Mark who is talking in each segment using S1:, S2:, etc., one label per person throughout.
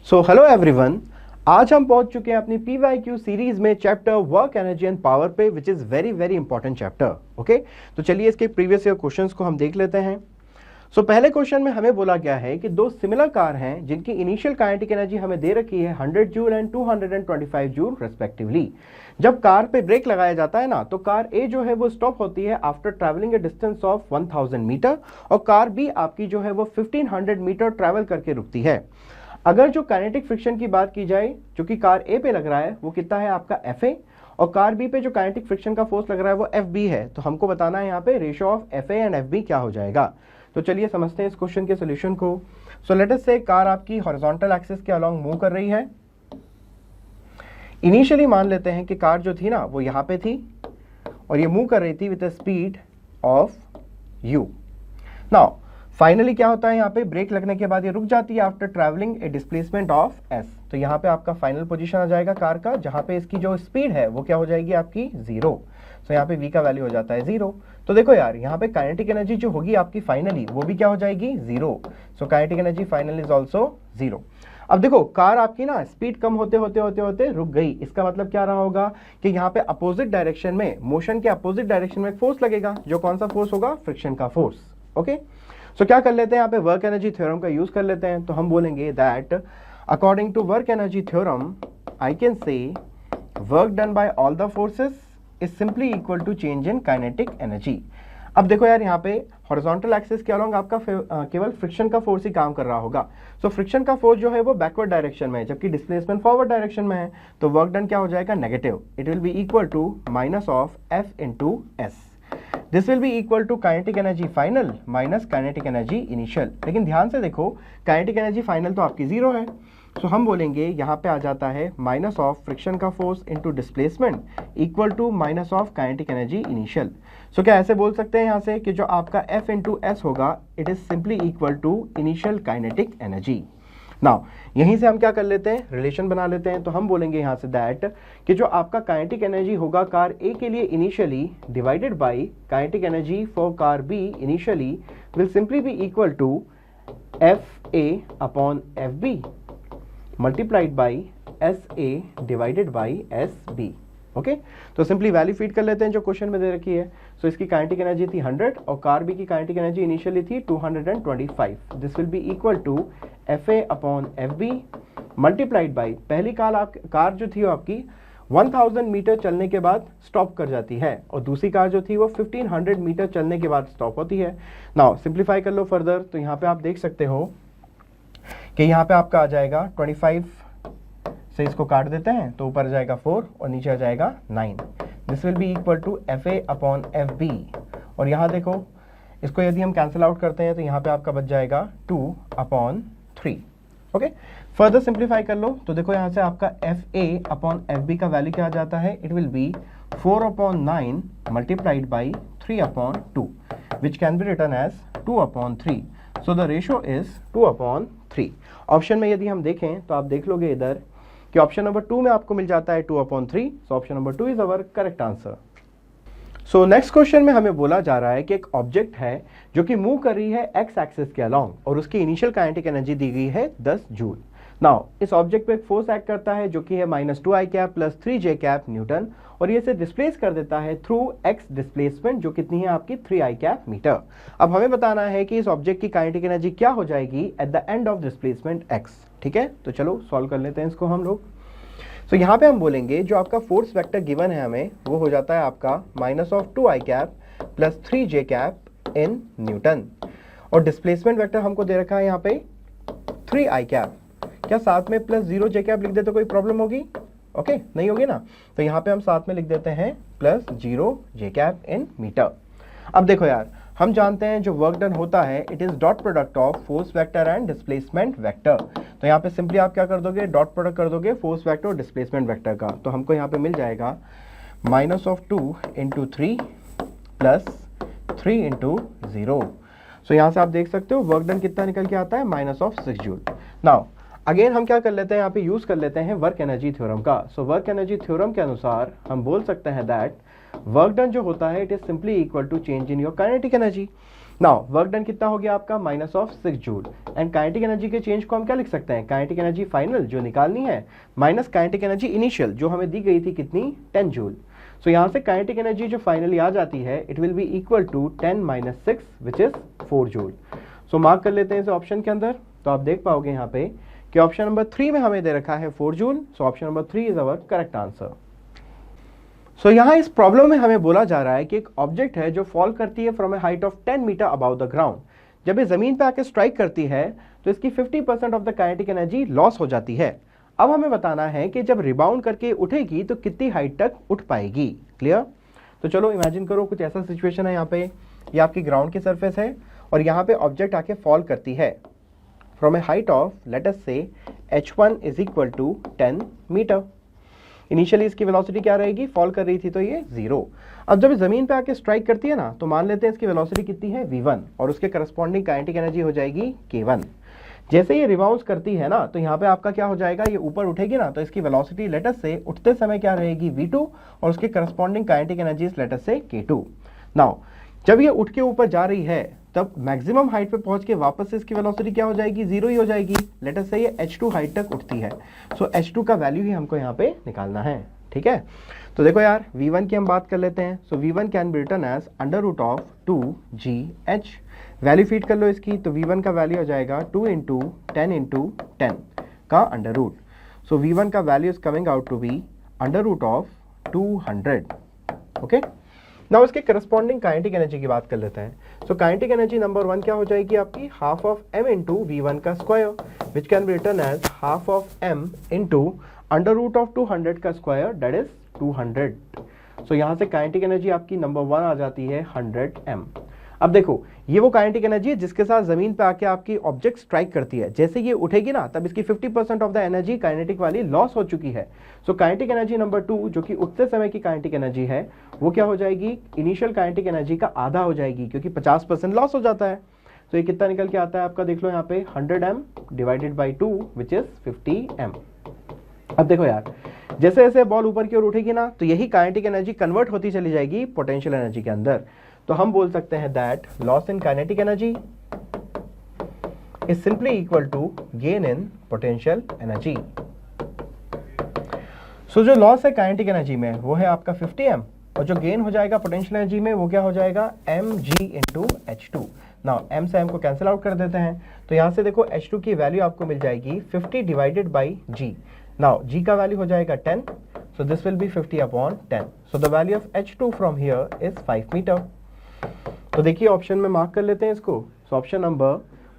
S1: So hello everyone, आज हम पहुंच चुके हैं अपनी PYQ सीरीज में chapter work energy and power पे, which is very very important chapter. Okay, तो चलिए इसके प्रीवियस ईयर क्वेश्चंस को हम देख लेते हैं। पहले क्वेश्चन में हमें बोला गया है कि दो सिमिलर कार हैं जिनकी इनिशियल काइनेटिक एनर्जी हमें दे रखी है 100 जूल एंड 225 जूल रेस्पेक्टिवली। जब कार पे ब्रेक लगाया जाता है ना, तो कार ए जो है वो स्टॉप होती है after travelling a distance of 1000 metre और कार बी आपकी जो है वो 1500 मीटर ट्रैवल करके रुकती है। अगर जो काइनेटिक फ्रिक्शन की बात की जाए जो कि कार ए पे लग रहा है वो कितना है आपका FA, और कार बी पे जो काइनेटिक फ्रिक्शन का फोर्स लग रहा है वो FB है। तो हमको बताना है यहाँ पे ratio of FA and FB क्या हो जाएगा। तो चलिए समझते हैं इस क्वेश्चन के सोल्यूशन को। लेट अस से कार आपकी हॉरिजॉन्टल एक्सिस के अलोंग मूव कर रही है। इनिशियली मान लेते हैं कि कार जो थी ना वो यहाँ पे थी और ये मूव कर रही थी with a speed of u। Now finally क्या होता है, यहाँ पे ब्रेक लगने के बाद ये रुक जाती है after travelling A displacement of s। तो यहाँ पे आपका फाइनल पोजीशन आ जाएगा कार का, जहाँ पे इसकी जो स्पीड है वो क्या हो जाएगी आपकी 0। तो यहाँ पे v का वैल्यू हो जाता है 0। तो देखो यार, यहाँ पे काइनेटिक एनर्जी जो होगी आपकी फाइनली वो भी क्या हो जाएगी 0। सो kinetic energy final is also 0। अब देखो कार आपकी ना स्पीड कम होते होते होते होते रुक गई। इसका मतलब क्या रहा होगा कि यहाँ पे अपोजिट डायरेक्शन में, मोशन के अपोजिट डायरेक्शन में फोर्स लगेगा। जो कौन सा फोर्स होगा, फ्रिक्शन का फोर्स। ओके, सो क्या कर लेते हैं यहाँ पे वर्क एनर्जी थ्योरम का यूज कर लेते हैं। तो हम बोलेंगे that according to work energy theorem I can say work done by all the forces is simply equal to change in kinetic energy. अब देखो यार, यहाँ पे हॉरिजॉन्टल एक्सिस के अलोंग आपका केवल फ्रिक्शन का फोर्स ही काम कर रहा होगा। सो फ्रिक्शन का फोर्स जो है वो बैकवर्ड डायरेक्शन में है, जबकि डिस्प्लेसमेंट फॉरवर्ड डायरेक्शन में है। तो वर्क डन क्या हो जाएगा, negative. It will be equal to minus of F into S. This will be equal to kinetic energy final minus kinetic energy initial. लेकिन ध्यान से देखो, काइनेटिक एनर्जी फाइनल तो आपकी 0 है। सो हम बोलेंगे यहाँ पे आ जाता है माइनस ऑफ फ्रिक्शन का force into displacement equal to minus of kinetic energy initial. So क्या ऐसे बोल सकते हैं यहाँ से कि जो आपका F इंटू एस होगा it is simply equal to initial kinetic energy. Now यहीं से हम क्या कर लेते हैं, रिलेशन बना लेते हैं। तो हम बोलेंगे यहाँ से दैट कि जो आपका काइनेटिक एनर्जी होगा कार ए के लिए initially divided by kinetic energy for car B initially will simply be equal to FA upon FB multiplied by SA divided by SB। Okay, तो सिंपली वैल्यू फीड कर लेते हैं जो question में दे रखी है। सो इसकी काइनेटिक एनर्जी थी 100 और कार बी की काइनेटिक एनर्जी इनिशियली थी 225। This will be equal to FA upon FB multiplied by, पहली कार जो थी वो आपकी 1000 मीटर चलने के बाद स्टॉप कर जाती है और दूसरी कार जो थी वो 1500 मीटर चलने के बाद स्टॉप होती है। नाउ सिंप्लीफाई कर लो फर्दर। तो यहाँ पे आप देख सकते हो कि यहाँ पे आपका आ जाएगा 25 से इसको काट देते हैं तो ऊपर जाएगा 4 और नीचे आ जाएगा 9। This will be equal to FA upon FB। और यहाँ देखो, इसको यदि हम कैंसिल आउट करते हैं तो यहाँ पे आपका बच जाएगा 2 अपॉन 3। ओके, फर्दर सिंप्लीफाई कर लो तो देखो यहाँ से आपका FA अपॉन FB का वैल्यू क्या आ जाता है, it will be 4 upon 9 multiplied by 3 upon 2 which can be written as 2 upon 3। So the ratio is 2 upon 3। Option में यदि हम देखें तो आप देख लोगे इधर कि ऑप्शन नंबर 2 में आपको मिल जाता है 2 upon 3। So option number 2 is our correct answer. So next question में हमें बोला जा रहा है कि एक ऑब्जेक्ट है जो कि मूव कर रही है एक्स एक्सिस के अलोंग और उसकी इनिशियल काइनेटिक एनर्जी दी गई है 10 जूल। नाउ इस ऑब्जेक्ट पे एक फोर्स एक्ट करता है जो कि है -2i cap plus 3j cap Newton और ये इसे डिस्प्लेस कर देता है थ्रू x डिस्प्लेसमेंट जो कितनी है आपकी 3i कैप मीटर। अब हमें बताना है कि इस ऑब्जेक्ट की काइनेटिक एनर्जी क्या हो जाएगी at the end of displacement x। ठीक है, तो चलो सॉल्व कर लेते हैं इसको हम लोग। सो यहाँ पे हम बोलेंगे जो आपका फोर्स वेक्टर गिवन है हमें वो हो जाता है आपका -2i cap plus 3j cap in newton और डिस्प्लेसमेंट वेक्टर हमको दे रखा है यहाँ पे 3i कैप। क्या साथ में प्लस 0j कैप लिख दे तो कोई प्रॉब्लम होगी? ओके, नहीं होगी ना। तो यहाँ पे हम साथ में लिख देते हैं plus 0j cap in metre. अब देखो यार, हम जानते हैं जो वर्क डन होता है it is dot product of force vector and displacement vector. तो यहाँ पे सिंपली आप क्या कर दोगे, डॉट प्रोडक्ट कर दोगे फोर्स वेक्टर और डिस्प्लेसमेंट वेक्टर का। तो हमको यहाँ पे मिल जाएगा -2 इंटू 3 प्लस 3 इंटू 0। सो यहाँ से आप देख सकते हो वर्क डन कितना निकल के आता है -6 जूल। नाउ अगेन हम क्या कर लेते हैं, यहाँ पे यूज कर लेते हैं वर्क एनर्जी थ्योरम का। सो वर्क एनर्जी थ्योरम के अनुसार हम बोल सकते हैं दैट वर्क डन जो होता है it is simply equal to change in your kinetic energy. Now work done कितना हो गया आपका minus of 6 joule. And kinetic energy के चेंज को हम क्या लिख सकते हैं, काइनेटिक एनर्जी फाइनल जो निकालनी है माइनस काइनेटिक एनर्जी इनिशियल जो हमें दी गई थी कितनी 10 जूल। सो यहाँ से काइनेटिक एनर्जी जो फाइनली आ जाती है it will be equal to 10 minus 6 which is 4 joule. So mark कर लेते हैं इस ऑप्शन के अंदर। तो आप देख पाओगे यहाँ पे कि ऑप्शन नंबर 3 में हमें दे रखा है 4 joule. So option number 3 is our correct answer. So यहाँ इस प्रॉब्लम में हमें बोला जा रहा है कि एक ऑब्जेक्ट है जो फॉल करती है from a height of 10 metre above the ground. जब ये जमीन पे आके स्ट्राइक करती है तो इसकी 50% of the kinetic energy loss हो जाती है। अब हमें बताना है कि जब रिबाउंड करके उठेगी तो कितनी हाइट तक उठ पाएगी। क्लियर? तो चलो इमेजिन करो कुछ ऐसा सिचुएशन है, यहाँ पे ये आपकी ग्राउंड की सरफेस है और यहाँ पे ऑब्जेक्ट आके फॉल करती है from a height of late us से h1 is equal to 10 metre. Initially इसकी वेलोसिटी क्या रहेगी, फॉल कर रही थी तो ये 0। अब जब जमीन पे आके स्ट्राइक करती है ना तो मान लेते हैं इसकी वेलोसिटी कितनी है v1 और उसके करस्पॉन्डिंग काइनेटिक एनर्जी हो जाएगी k1। जैसे ये रिबाउंस करती है ना तो यहाँ पे आपका क्या हो जाएगा, ये ऊपर उठेगी ना तो इसकी वेलोसिटी लेटस से उठते समय क्या रहेगी v2 और उसके corresponding kinetic energy let's say k2। Now जब ये उठ के ऊपर जा रही है तब मैक्सिमम हाइट पे पहुंच के वापस से इसकी वेलोसिटी क्या हो जाएगी, 0 ही हो जाएगी। लेटस से ये h2 हाइट तक उठती है। सो h2 का वैल्यू ही हमको यहाँ पे निकालना है। ठीक है, तो देखो यार v1 की हम बात कर लेते हैं। So v1 can be written as under root of 2gh। Value feed कर लो इसकी तो v1 का वैल्यू हो जाएगा 2 इंटू 10 इंटू 10 का अंडर रूट। सो v1 का value is coming out to be under root of 200। Okay, now इसके करस्पॉन्डिंग काइनेटिक एनर्जी की बात कर लेते हैं। सो काइनेटिक एनर्जी नंबर 1 क्या हो जाएगी आपकी, half of m into v1 का square which can be written as half of m into under root of 200 का स्क्वायर दैट इज 200। सो यहाँ से काइनेटिक एनर्जी आपकी नंबर 1 आ जाती है 100 m। अब देखो ये वो काइनेटिक एनर्जी है जिसके साथ जमीन पे आके आपकी ऑब्जेक्ट स्ट्राइक करती है। जैसे ये उठेगी ना तब इसकी 50% ऑफ द एनर्जी काइनेटिक वाली लॉस हो चुकी है। सो काइनेटिक एनर्जी नंबर 2 जो कि उठते समय की काइनेटिक एनर्जी है वो क्या हो जाएगी, इनिशियल काइनेटिक एनर्जी का आधा हो जाएगी क्योंकि 50% लॉस हो जाता है। तो ये कितना निकल के आता है आपका, देख लो यहाँ पे 100 m divided by 2 which is 50 m। अब देखो यार जैसे जैसे बॉल ऊपर की ओर उठेगी ना तो यही काइनेटिक एनर्जी कन्वर्ट होती चली जाएगी पोटेंशियल एनर्जी के अंदर। तो हम बोल सकते हैं that loss in kinetic energy is simply equal to gain in potential energy. So जो लॉस है काइनेटिक एनर्जी में वो है आपका 50 m और जो गेन हो जाएगा पोटेंशियल एनर्जी में वो क्या हो जाएगा mg into h2। Now m से m को कैंसिल आउट कर देते हैं तो यहां से देखो h2 की वैल्यू आपको मिल जाएगी 50 divided by g। Now g का वैल्यू हो जाएगा 10, so this will be 50 upon 10. So the value of h2 from here is 5 metre. तो देखिए ऑप्शन में मार्क कर लेते हैं इसको। सो ऑप्शन नंबर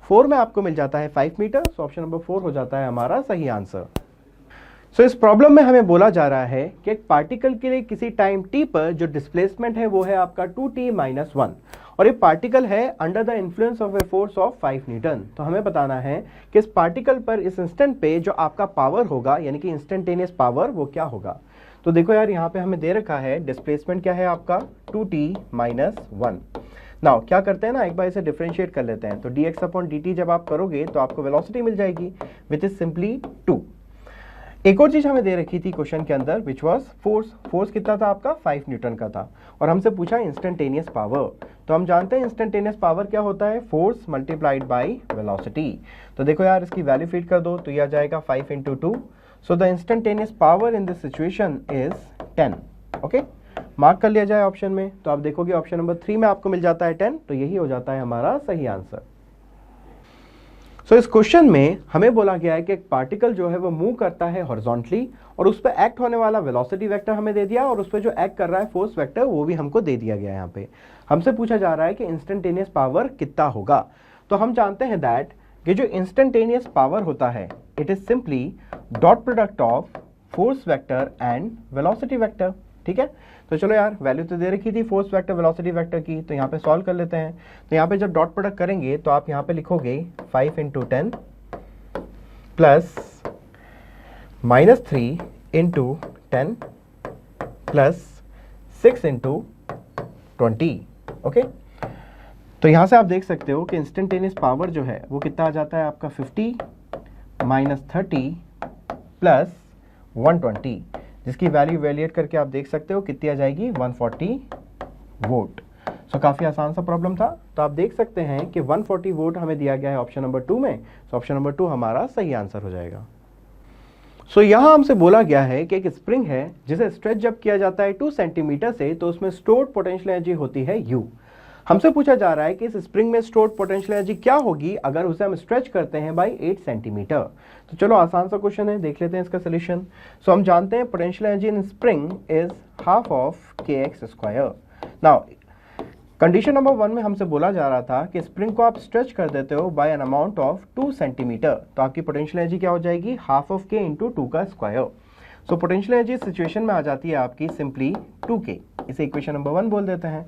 S1: 4 में आपको मिल जाता है 5 मीटर। सो ऑप्शन नंबर 4 हो जाता है हमारा सही आंसर। सो इस प्रॉब्लम में हमें बोला जा रहा है कि एक पार्टिकल के लिए किसी टाइम t पर जो डिस्प्लेसमेंट है वो है आपका 2t माइनस 1 और ये पार्टिकल है under the influence of A force of 5 Newton. तो हमें बताना है कि इस पार्टिकल पर इस इंस्टेंट पे जो आपका पावर होगा यानी कि इंस्टेंटेनियस पावर वो क्या होगा। तो देखो यार यहाँ पे हमें दे रखा है डिस्प्लेसमेंट क्या है आपका 2t माइनस 1। नाउ क्या करते हैं ना, एक बार इसे डिफरेंशिएट कर लेते हैं। तो dx अपॉन dt जब आप करोगे तो आपको वेलोसिटी मिल जाएगी विच इज सिंपली 2। एक और चीज हमें दे रखी थी क्वेश्चन के अंदर विच वॉज फोर्स। फोर्स कितना था आपका 5 न्यूटन का था और हमसे पूछा इंस्टेंटेनियस पावर। तो हम जानते हैं इंस्टेंटेनियस पावर क्या होता है, फोर्स मल्टीप्लाइड बाय वेलोसिटी। तो देखो यार इसकी वैल्यू फीड कर दो तो यह आ जाएगा 5 into 2। So the instantaneous power in this situation is 10। Okay, mark कर लिया जाए ऑप्शन में। तो आप देखोगे ऑप्शन नंबर 3 में आपको मिल जाता है 10। तो यही हो जाता है हमारा सही आंसर। सो इस क्वेश्चन में हमें बोला गया है कि एक पार्टिकल जो है वो मूव करता है हॉरिजॉन्टली और उस पर एक्ट होने वाला वेलोसिटी वेक्टर हमें दे दिया और उस पर जो एक्ट कर रहा है फोर्स वेक्टर वो भी हमको दे दिया गया है। यहाँ पे हमसे पूछा जा रहा है कि इंस्टेंटेनियस पावर कितना होगा। तो हम जानते हैं दैट कि जो इंस्टेंटेनियस पावर होता है it is simply dot product of force vector and velocity vector. ठीक है, तो चलो यार वैल्यू तो दे रखी थी फोर्स वेक्टर वेलोसिटी वेक्टर की, तो यहाँ पे सॉल्व कर लेते हैं। तो यहाँ पे जब डॉट प्रोडक्ट करेंगे तो आप यहाँ पे लिखोगे 5 into 10 plus minus 3 into 10 plus 6 into 20। Okay, तो यहाँ से आप देख सकते हो कि इंस्टेंटेनियस पावर जो है वो कितना आ जाता है आपका 50 माइनस 30 प्लस 120 जिसकी वैल्यू वैल्यूएट करके आप देख सकते हो कितनी आ जाएगी 140 वोल्ट। सो काफ़ी आसान सा प्रॉब्लम था। तो आप देख सकते हैं कि 140 वोल्ट हमें दिया गया है ऑप्शन नंबर 2 में। सो ऑप्शन नंबर 2 हमारा सही आंसर हो जाएगा। सो यहाँ हमसे बोला गया है कि एक स्प्रिंग है जिसे स्ट्रेच जब किया जाता है 2 सेंटीमीटर से तो उसमें स्टोर्ड पोटेंशियल एनर्जी होती है U। हमसे पूछा जा रहा है कि इस स्प्रिंग में स्टोर्ड पोटेंशियल एनर्जी क्या होगी अगर उसे हम स्ट्रेच करते हैं बाई 8 सेंटीमीटर। तो चलो आसान सा क्वेश्चन है, देख लेते हैं इसका सोल्यूशन। सो हम जानते हैं potential energy in spring is half of kx square. Now condition number 1 में हमसे बोला जा रहा था कि स्प्रिंग को आप स्ट्रेच कर देते हो by an amount of 2 centimetre, तो आपकी पोटेंशियल एनर्जी क्या हो जाएगी, हाफ ऑफ k इंटू 2 का square. So potential energy situation में आ जाती है आपकी सिंपली 2k, इसे इक्वेशन नंबर 1 बोल देते हैं।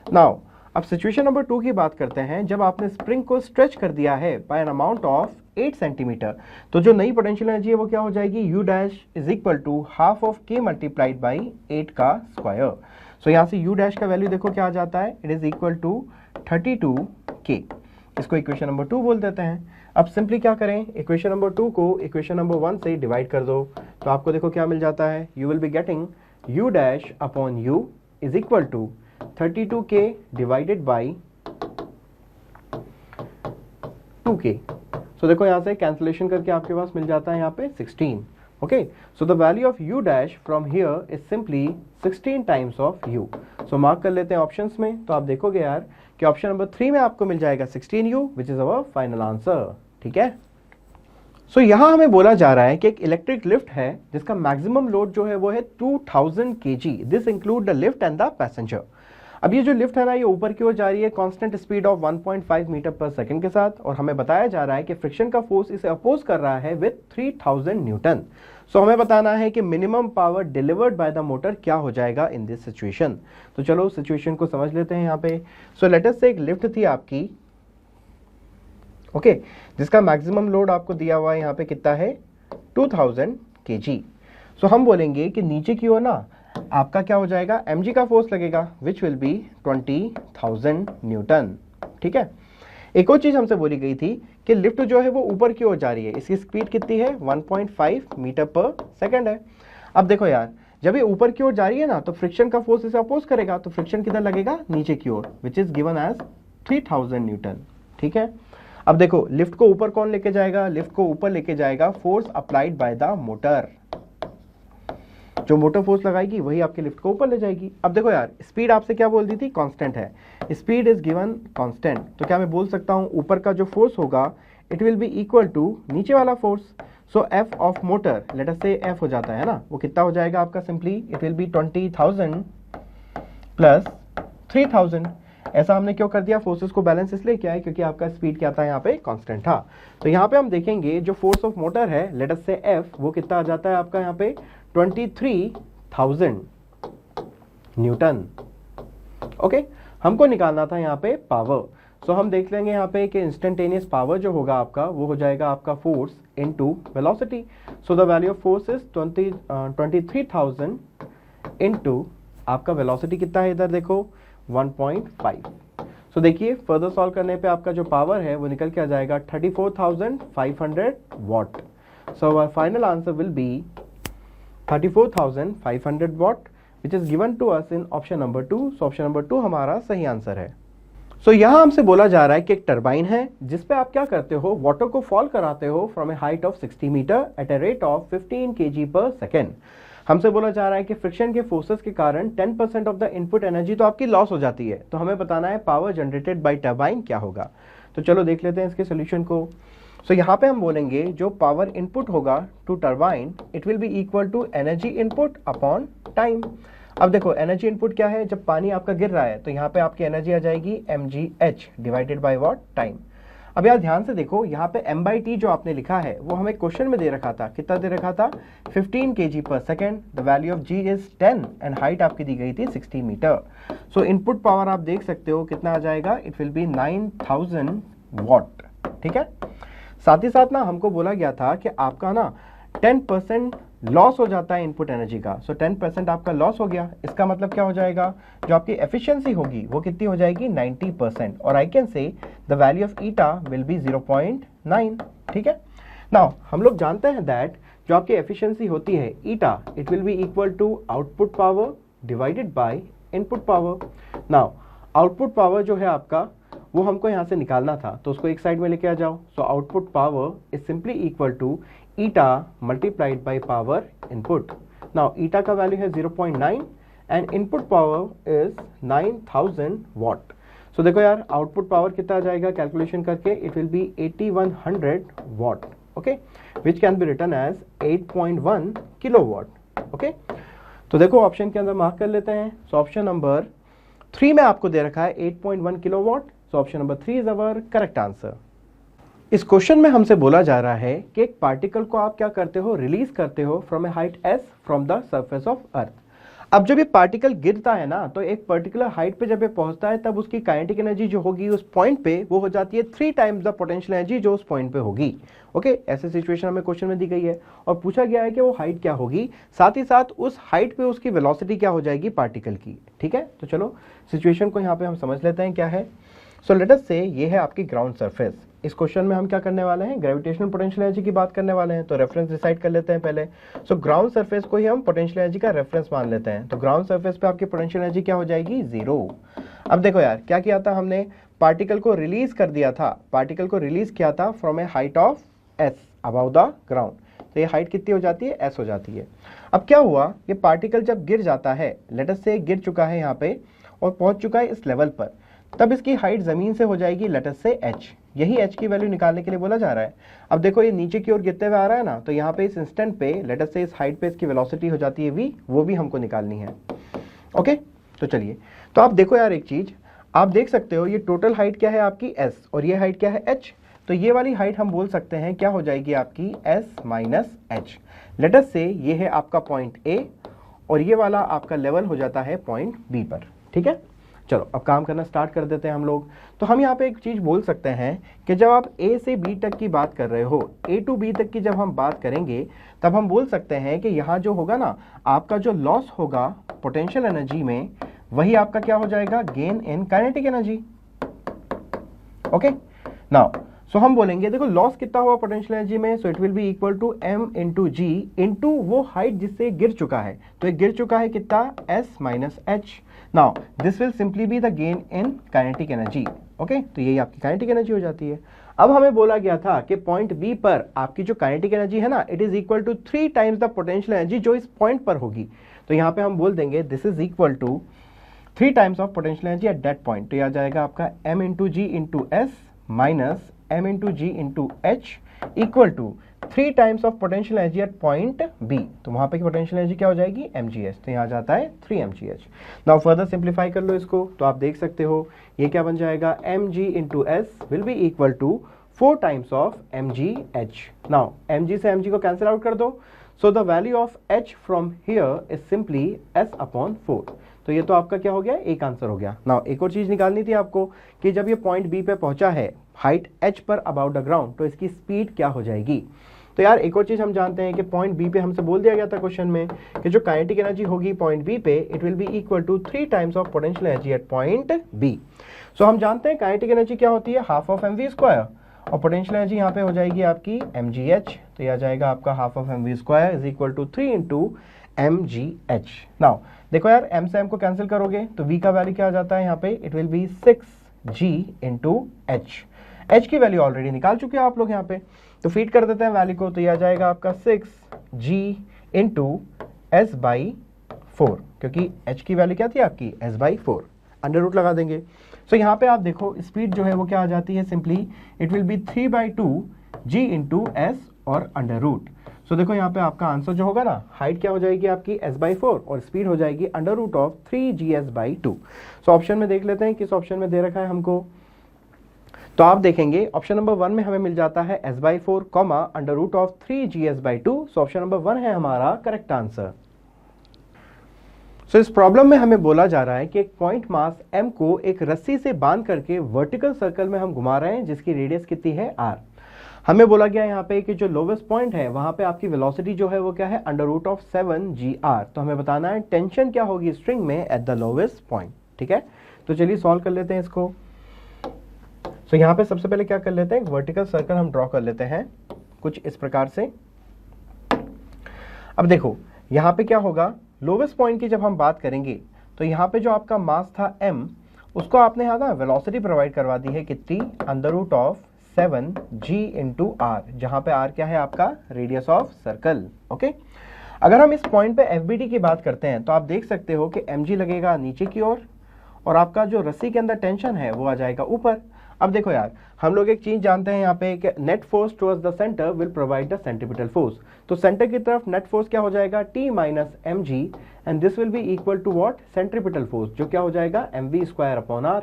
S1: नाउ अब सिचुएशन नंबर 2 की बात करते हैं। जब आपने स्प्रिंग को स्ट्रेच कर दिया है by an amount of 8 centimetre, तो जो नई पोटेंशियल एनर्जी है वो क्या हो जाएगी, u dash is equal to half of k multiplied by 8 का स्क्वायर। सो यहाँ से u डैश का वैल्यू देखो क्या आ जाता है, it is equal to 32k। इसको इक्वेशन नंबर 2 बोल देते हैं। अब सिंपली क्या करें, इक्वेशन नंबर 2 को इक्वेशन नंबर 1 से डिवाइड कर दो, तो आपको देखो क्या मिल जाता है, you will be getting u dash upon u is equal to 32k divided by 2k। So देखो यहाँ से कैंसिलेशन करके आपके पास मिल जाता है यहाँ पे 16। Okay, so the value of u dash from here is simply 16 times of u। So mark कर लेते हैं ऑप्शंस में, तो आप देखोगे यार कि ऑप्शन नंबर 3 में आपको मिल जाएगा 16u which is our final answer. ठीक है, सो यहाँ हमें बोला जा रहा है कि एक इलेक्ट्रिक लिफ्ट है जिसका मैक्सिमम लोड जो है वो है 2000 kg। This include the lift and the passenger. अब ये जो लिफ्ट है ना, ये ऊपर की ओर जा रही है कांस्टेंट स्पीड ऑफ 1.5 मीटर पर सेकंड के साथ, और हमें बताया जा रहा है कि फ्रिक्शन का फोर्स इसे अपोज कर रहा है विद 3000 न्यूटन। सो हमें बताना है कि minimum power delivered by the motor क्या हो जाएगा इन दिस सिचुएशन। तो चलो सिचुएशन को समझ लेते हैं यहाँ पे। सो लेट अस से एक लिफ्ट थी आपकी, ओके, जिसका मैक्सिमम लोड आपको दिया हुआ है यहाँ पे कितना है, 2000 kg। सो हम बोलेंगे कि नीचे की ओर ना आपका क्या हो जाएगा, mg का फोर्स लगेगा विच विल बी 20,000 न्यूटन। ठीक है, एक और चीज हमसे बोली गई थी कि लिफ्ट जो है वो ऊपर की ओर जा रही है, इसकी स्पीड कितनी है, 1.5 मीटर पर सेकंड है। अब देखो यार, जब ये ऊपर की ओर जा रही है ना, तो फ्रिक्शन का फोर्स इसे अपोज करेगा, तो फ्रिक्शन किधर लगेगा, नीचे की ओर, which is given as 3000 newton. ठीक है, अब देखो लिफ्ट को ऊपर कौन लेके जाएगा, लिफ्ट को ऊपर लेके जाएगा force applied by the motor. जो मोटर फोर्स लगाएगी वही आपके लिफ्ट को ऊपर ले जाएगी। अब देखो यार, स्पीड आपसे क्या बोल दी थी, कांस्टेंट है, स्पीड इज गिवन कांस्टेंट, तो क्या मैं बोल सकता हूं ऊपर का जो फोर्स होगा it will be equal to नीचे वाला force. So F of motor, let us say F हो जाता है ना, वो कितना हो जाएगा आपका, simply it will B 20,000 plus 3000। ऐसा हमने क्यों कर दिया, फोर्सेस को बैलेंस इसलिए किया है क्योंकि आपका स्पीड क्या था, यहाँ पे कांस्टेंट था। तो यहाँ पे हम देखेंगे जो फोर्स ऑफ मोटर है, लेट अस से एफ, वो कितना आ जाता है आपका यहाँ पे 23,000 न्यूटन। ओके, हमको निकालना था यहाँ पे पावर। सो हम देख लेंगे यहाँ पे कि इंस्टेंटेनियस पावर जो होगा आपका वो हो जाएगा आपका force into velocity. So the value of force is 23,000 into आपका वेलोसिटी कितना है, इधर देखो 1.5। सो देखिए फर्दर सॉल्व करने पे आपका जो पावर है वो निकल के आ जाएगा 34,500 watt. So our final answer will be 34,500 watt which is given to us in option number 2। so option number 2 हमारा सही आंसर है। so यहाँ हमसे बोला जा रहा है कि एक टरबाइन है जिसपे आप क्या करते हो, वाटर को फॉल कराते हो from a height of 60 metre at a rate of 15 kg पर सेकेंड। हमसे बोला जा रहा है कि फ्रिक्शन के फोर्सेस के कारण 10% ऑफ द इनपुट एनर्जी तो आपकी लॉस हो जाती है, तो हमें बताना है पावर जनरेटेड बाय टरबाइन क्या होगा। तो चलो देख लेते हैं इसके सोल्यूशन को। सो यहाँ पे हम बोलेंगे जो पावर इनपुट होगा to turbine it will be equal to energy input upon time. अब देखो एनर्जी इनपुट क्या है, जब पानी आपका गिर रहा है तो यहाँ पे आपकी एनर्जी आ जाएगी mgh divided by what, time. अब यार ध्यान से देखो, यहाँ पे m/t जो आपने लिखा है वो हमें क्वेश्चन में दे रखा था, कितना दे रखा था, 15 kg पर second. The value of g is 10 and height आपकी दी गई थी 60 मीटर। सो इनपुट पावर आप देख सकते हो कितना आ जाएगा, इट विल बी 9000 वॉट। ठीक है, साथ ही साथ ना हमको बोला गया था कि आपका ना 10% लॉस हो जाता है इनपुट एनर्जी का। सो 10% आपका लॉस हो गया, इसका मतलब क्या हो जाएगा, जो आपकी एफिशिएंसी होगी वो कितनी हो जाएगी, 90%। और आई कैन से the value of eta will be 0.9। ठीक है, नाउ हम लोग जानते हैं दैट जो आपकी एफिशिएंसी होती है eta, it will be equal to output power divided by input power. Now output power जो है आपका वो हमको यहाँ से निकालना था, तो उसको एक साइड में लेके आ जाओ। So output power is simply equal to eta multiplied by power input. Now eta का वैल्यू है 0.9 and input power is 9000 watt. So देखो यार आउटपुट पावर कितना आ जाएगा कैलकुलेशन करके, it will be 8100 watt, okay, which can be written as 8.1 kilowatt, okay. तो देखो ऑप्शन के अंदर मार्क कर लेते हैं। सो ऑप्शन नंबर 3 में आपको दे रखा है 8.1 kilowatt. So option number 3 is our correct answer. इस क्वेश्चन में हमसे बोला जा रहा है कि एक पार्टिकल को आप क्या करते हो, रिलीज करते हो from a height s from the surface of earth. अब जब ये पार्टिकल गिरता है ना, तो एक पर्टिकुलर हाइट पे जब ये पहुंचता है तब उसकी काइनेटिक एनर्जी जो होगी उस पॉइंट पे वो हो जाती है 3 टाइम्स द पोटेंशियल एनर्जी जो उस पॉइंट पे होगी, ओके। ऐसे सिचुएशन हमें क्वेश्चन में दी गई है और पूछा गया है कि वो हाइट क्या होगी, साथ ही साथ उस हाइट पे उसकी वेलोसिटी क्या हो जाएगी पार्टिकल की, ठीक है। तो चलो सिचुएशन को यहाँ पे हम समझ लेते हैं क्या है। सो लेट अस से ये है आपकी ग्राउंड सरफेस। इस क्वेश्चन में हम क्या करने वाले हैं, ग्रेविटेशनल पोटेंशियल एनर्जी की बात करने वाले हैं। तो रेफरेंस डिसाइड कर लेते हैं पहले। सो ग्राउंड सरफेस को ही हम पोटेंशियल एनर्जी का रेफरेंस मान लेते हैं। तो ग्राउंड सरफेस पे आपकी पोटेंशियल एनर्जी क्या हो जाएगी, 0। अब देखो यार क्या किया था हमने, पार्टिकल को रिलीज कर दिया था, पार्टिकल को रिलीज किया था from a height of s above the ground. तो ये हाइट कितनी हो जाती है, s हो जाती है। अब क्या हुआ, ये पार्टिकल जब गिर जाता है, लेट अस से गिर चुका है यहाँ पे और पहुंच चुका है इस लेवल पर, तब इसकी हाइट जमीन से हो जाएगी लेट अस से h। यही h की वैल्यू निकालने के लिए बोला जा रहा है। अब देखो ये नीचे की ओर गिरते हुए आ रहा है ना, तो यहाँ पे इस इंस्टेंट पे लेट अस से इस हाइट पे इसकी वेलोसिटी हो जाती है v, वो भी हमको निकालनी है, ओके। तो चलिए, तो आप देखो यार एक चीज आप देख सकते हो, ये टोटल हाइट क्या है आपकी s और ये हाइट क्या है h। तो ये वाली हाइट हम बोल सकते हैं क्या हो जाएगी आपकी s minus h। Late us से ये है आपका पॉइंट A और ये वाला आपका लेवल हो जाता है पॉइंट B पर, ठीक है। चलो अब काम करना स्टार्ट कर देते हैं हम लोग। तो हम यहाँ पे एक चीज बोल सकते हैं कि जब आप A से B तक की बात कर रहे हो, A to B तक की जब हम बात करेंगे तब हम बोल सकते हैं कि यहाँ जो होगा ना आपका जो लॉस होगा पोटेंशियल एनर्जी में, वही आपका क्या हो जाएगा, gain in kinetic energy, okay. Now so हम बोलेंगे देखो लॉस कितना हुआ पोटेंशियल एनर्जी में, so it will be equal to m into G into वो हाइट जिससे गिर चुका है। तो ये गिर चुका है कितना, s minus h। Now this will simply be the gain in kinetic energy, okay. तो यही आपकी काइनेटिक एनर्जी हो जाती है। अब हमें बोला गया था कि पॉइंट बी पर आपकी जो काइनेटिक एनर्जी है ना, it is equal to 3 times the potential energy जो इस पॉइंट पर होगी। तो यहाँ पे हम बोल देंगे this is equal to 3 times of potential energy at that point. तो यह आ जाएगा आपका m into G into S minus m into G into H equal to 3 times of potential energy at point B. तो वहां पे की potential energy क्या हो जाएगी, mgh। तो यहाँ जाता है 3 mgh। नाउ फर्दर सिंप्लीफाई कर लो इसको, तो आप देख सकते हो ये क्या बन जाएगा, mg into S will be equal to 4 times of mgh। Now mg से mg को कैंसिल आउट कर दो, so the value of h from here is simply s upon 4। तो ये तो आपका क्या हो गया, एक आंसर हो गया। नाउ एक और चीज निकालनी थी आपको कि जब ये पॉइंट बी पे पहुंचा है हाइट h पर अबाउट द ग्राउंड, तो इसकी स्पीड क्या हो जाएगी। तो यार एक और चीज हम जानते हैं कि पॉइंट बी पे हमसे बोल दिया गया था क्वेश्चन में कि जो काइनेटिक एनर्जी होगी पॉइंट बी पे, it will be equal to 3 times of potential energy at point B. So हम जानते हैं काइनेटिक एनर्जी क्या होती है, हाफ ऑफ mv स्क्वायर, और पोटेंशियल एनर्जी यहाँ पे हो जाएगी आपकी mgh। तो यह आ जाएगा आपका half of mv square is equal to 3 into mgh। Now देखो यार m से m को कैंसिल करोगे तो v का वैल्यू क्या आ जाता है यहाँ पे, it will B 6g into h की वैल्यू ऑलरेडी निकाल चुके हैं आप लोग यहाँ पे, तो फीड कर देते हैं वैल्यू को। तो यह आ जाएगा आपका 6g इंटू s बाई 4, क्योंकि h की वैल्यू क्या थी आपकी, s बाई 4, अंडर रूट लगा देंगे। सो यहाँ पे आप देखो स्पीड जो है वो क्या आ जाती है, simply it will B 3/2 g into s और अंडर रूट। सो देखो यहाँ पे आपका आंसर जो होगा ना, हाइट क्या हो जाएगी आपकी s/4 और स्पीड हो जाएगी under root of 3gs/2। So option में देख लेते हैं किस ऑप्शन में दे रखा है हमको। तो आप देखेंगे ऑप्शन नंबर 1 में हमें मिल जाता है s/4 comma under root of 3gs/2। So option number 1 है हमारा करेक्ट आंसर। सो इस प्रॉब्लम में हमें बोला जा रहा है कि एक पॉइंट मास m को एक रस्सी से बांध करके वर्टिकल सर्कल में हम घुमा रहे हैं जिसकी रेडियस कितनी है r। हमें बोला गया यहाँ पे कि जो लोवेस्ट पॉइंट है वहां पे आपकी वेलोसिटी जो है वो क्या है, अंडर रूट ऑफ 7gr। तो हमें बताना है टेंशन क्या होगी स्ट्रिंग में एट द लोवेस्ट पॉइंट, ठीक है। तो चलिए सॉल्व कर लेते हैं इसको। सो यहाँ पे सबसे पहले क्या कर लेते हैं, एक वर्टिकल सर्कल हम ड्रॉ कर लेते हैं कुछ इस प्रकार से। अब देखो यहाँ पे क्या होगा, लोवेस्ट पॉइंट की जब हम बात करेंगे तो यहाँ पे जो आपका मास था m उसको आपने यहाँ ना वेलोसिटी प्रोवाइड करवा दी है कितनी, under root of 7g into R, जहां पे आर क्या है आपका रेडियस ऑफ सर्कल। ओके, अगर हम इस पॉइंट पे एफबीडी की बात करते हैं तो आप देख सकते हो कि mg लगेगा नीचे की ओर और आपका जो रस्सी के अंदर टेंशन है वो आ जाएगा ऊपर। अब देखो यार, हम लोग एक चीज जानते हैं यहाँ पे कि net force towards the centre will provide the centripetal force. तो सेंटर की तरफ नेट फोर्स क्या हो जाएगा, T minus mg, and this will be equal to what, centripetal force, जो क्या हो जाएगा mv square upon R.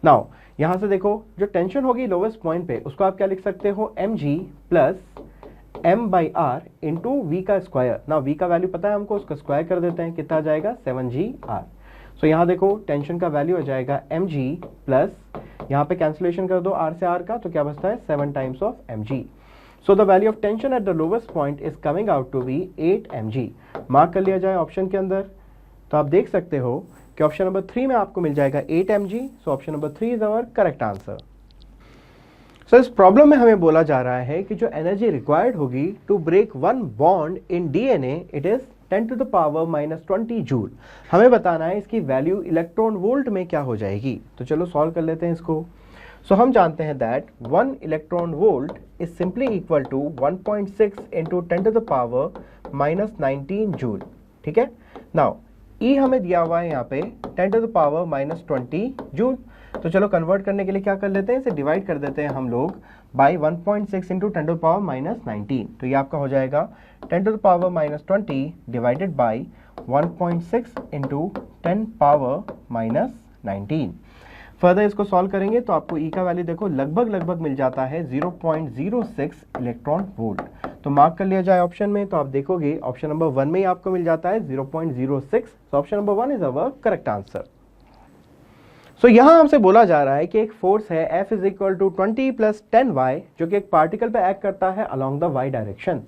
S1: Now यहां से देखो जो टेंशन होगी लोवेस्ट पॉइंट पे उसको आप क्या लिख सकते हो, mg plus m by R into V का स्क्वायर। ना वी का वैल्यू पता है हमको, उसका स्क्वायर कर देते हैं, कितना आ जाएगा 7g आर। सो यहाँ देखो टेंशन का वैल्यू आ जाएगा mg प्लस, यहाँ पे कैंसिलेशन कर दो r से r का, तो क्या बचता है 7 times of mg। So the value of tension at the lowest point is coming out to be 8 mg। Mark कर लिया जाए ऑप्शन के अंदर, तो आप देख सकते हो कि ऑप्शन नंबर 3 में आपको मिल जाएगा 8 mg। So option number 3 is our correct answer. So इस प्रॉब्लम में हमें बोला जा रहा है कि जो एनर्जी रिक्वायर्ड होगी to break one bond in DNA, it is 10 to the power minus 20 joule. हमें बताना है इसकी वैल्यू इलेक्ट्रॉन वोल्ट में क्या हो जाएगी। तो चलो सॉल्व कर लेते हैं इसको। सो हम जानते हैं that 1 electron volt is simply equal to 1.6 into 10 to the power minus 19 joule. ठीक है, नाउ ई हमें दिया हुआ है यहाँ पे 10 to the power minus 20 joule. तो चलो कन्वर्ट करने के लिए क्या कर लेते हैं, इसे डिवाइड कर देते हैं हम लोग by 1.6 into 10 to the power minus 19। तो ये आपका हो जाएगा 10 to the power minus 20 divided by 1.6 into 10 power minus 19। Further इसको सॉल्व करेंगे तो आपको ई का वैल्यू देखो लगभग मिल जाता है 0.06 इलेक्ट्रॉन वोल्ट। तो मार्क कर लिया जाए ऑप्शन में, तो आप देखोगे ऑप्शन नंबर 1 में ही आपको मिल जाता है 0.06। So option number 1 is our correct answer. So यहां हमसे बोला जा रहा है कि एक फोर्स है F is equal to 20 plus 10y, जो कि एक पार्टिकल पे एक्ट करता है अलोंग द y डायरेक्शन।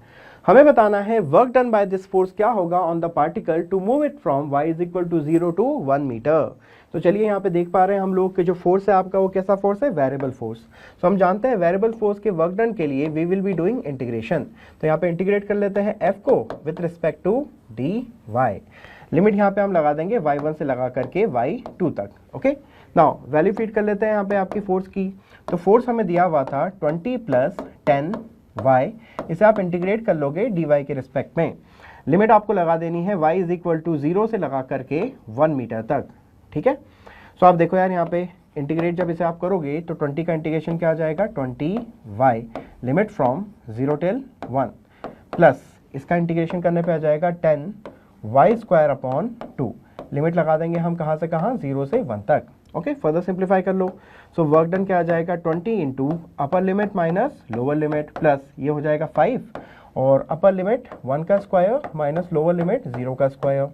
S1: हमें बताना है work done by this force क्या होगा on the particle to move it from y is equal to 0 to 1 metre. तो चलिए यहाँ पे देख पा रहे हैं हम लोग कि जो फोर्स है आपका वो कैसा फोर्स है, वेरिएबल फोर्स। सो हम जानते हैं वेरिएबल फोर्स के वर्क डन के लिए we will be doing integration. तो यहाँ पे इंटीग्रेट कर लेते हैं F को with respect to dy। Limit यहाँ पे हम लगा देंगे y1 से लगा करके y2 तक। ओके, नाउ वैल्यू फीड कर लेते हैं यहाँ पे आपकी फोर्स की। तो फोर्स हमें दिया हुआ था 20 प्लस 10y, इसे आप इंटीग्रेट कर लोगे dy के रिस्पेक्ट में। लिमिट आपको लगा देनी है y इज इक्वल टू 0 से लगा करके 1 मीटर तक। ठीक है, सो आप देखो यार यहाँ पे इंटीग्रेट जब इसे आप करोगे तो 20 का इंटीग्रेशन क्या आ जाएगा 20y, limit from 0 till 1, plus इसका इंटीग्रेशन करने पे आ जाएगा 10y स्क्वायर अपॉन 2। लिमिट लगा देंगे हम कहाँ से कहाँ, 0 से 1 तक। ओके, फर्दर सिंप्लीफाई कर लो। सो वर्क डन क्या आ जाएगा 20 into upper limit minus lower limit, plus ये हो जाएगा 5 और अपर लिमिट 1 का स्क्वायर माइनस लोअर लिमिट 0 का स्क्वायर।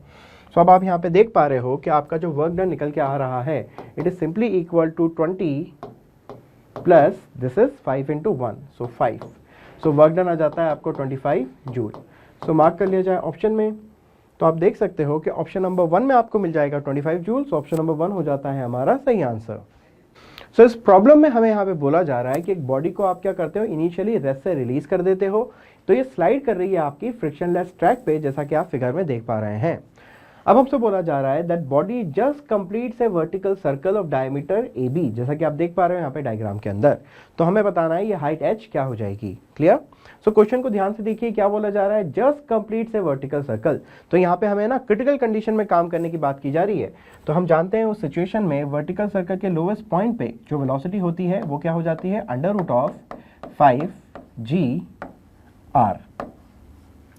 S1: सो अब आप यहाँ पे देख पा रहे हो कि आपका जो वर्क डन निकल के आ रहा है it is simply equal to 20 plus this is 5 into 1, so 5। So work done आ जाता है आपको 25 जूल। सो मार्क कर लिया जाए ऑप्शन में, तो आप देख सकते हो कि ऑप्शन नंबर 1 में आपको मिल जाएगा 25 जूल। सो ऑप्शन नंबर 1 हो जाता है हमारा सही आंसर। सो इस प्रॉब्लम में हमें यहाँ पे बोला जा रहा है कि एक बॉडी को आप क्या करते हो, इनिशियली रेस्ट से रिलीज कर देते हो, तो ये स्लाइड कर रही है आपकी फ्रिक्शनलेस ट्रैक पे, जैसा कि आप फिगर में देख पा रहे हैं। अब हमसे बोला जा रहा है that body just completes A vertical circle of diameter AB, जैसा कि आप देख पा रहे हो यहाँ पे डायग्राम के अंदर। तो हमें बताना है ये हाइट h क्या हो जाएगी। क्लियर? सो क्वेश्चन को ध्यान से देखिए, क्या बोला जा रहा है, जस्ट कंप्लीट्स ए वर्टिकल सर्कल। तो यहाँ पे हमें ना क्रिटिकल कंडीशन में काम करने की बात की जा रही है। तो हम जानते हैं उस सिचुएशन में वर्टिकल सर्कल के लोवेस्ट पॉइंट पे जो वेलोसिटी होती है वो क्या हो जाती है, under root of 5g(r).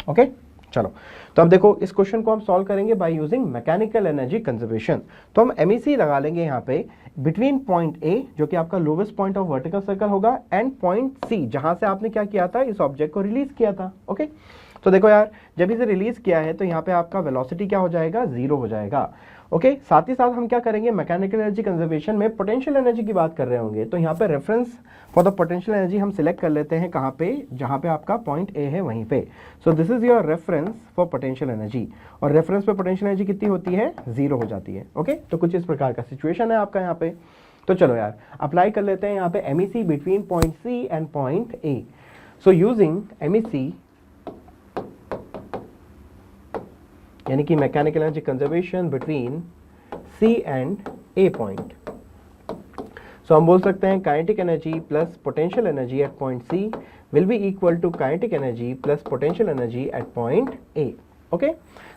S1: Okay, चलो तो अब देखो इस क्वेश्चन को हम सॉल्व करेंगे by using mechanical energy conservation. तो हम MEC लगा लेंगे यहाँ पे बिटवीन पॉइंट A, जो कि आपका lowest point of vertical circle होगा, एंड पॉइंट C, जहां से आपने क्या किया था, इस ऑब्जेक्ट को रिलीज किया था। ओके, तो देखो यार जब इसे रिलीज किया है तो यहाँ पे आपका वेलोसिटी क्या हो जाएगा, 0 हो जाएगा। ओके, साथ ही साथ हम क्या करेंगे, मैकेनिकल एनर्जी कंजर्वेशन में पोटेंशियल एनर्जी की बात कर रहे होंगे। तो यहाँ पे reference for the potential energy हम सिलेक्ट कर लेते हैं कहाँ पे, जहाँ पे आपका पॉइंट A है वहीं पे। So this is your reference for potential energy, और रेफरेंस पे पोटेंशियल एनर्जी कितनी होती है, 0 हो जाती है। ओके, तो कुछ इस प्रकार का सिचुएशन है आपका यहाँ पे। तो चलो यार अप्लाई कर लेते हैं यहाँ पे MEC between point C and point A। So using MEC यानी कि mechanical energy conservation between C and A point. So हम बोल सकते हैं kinetic energy plus potential energy at point C will be equal to kinetic energy plus potential energy at point A. Okay,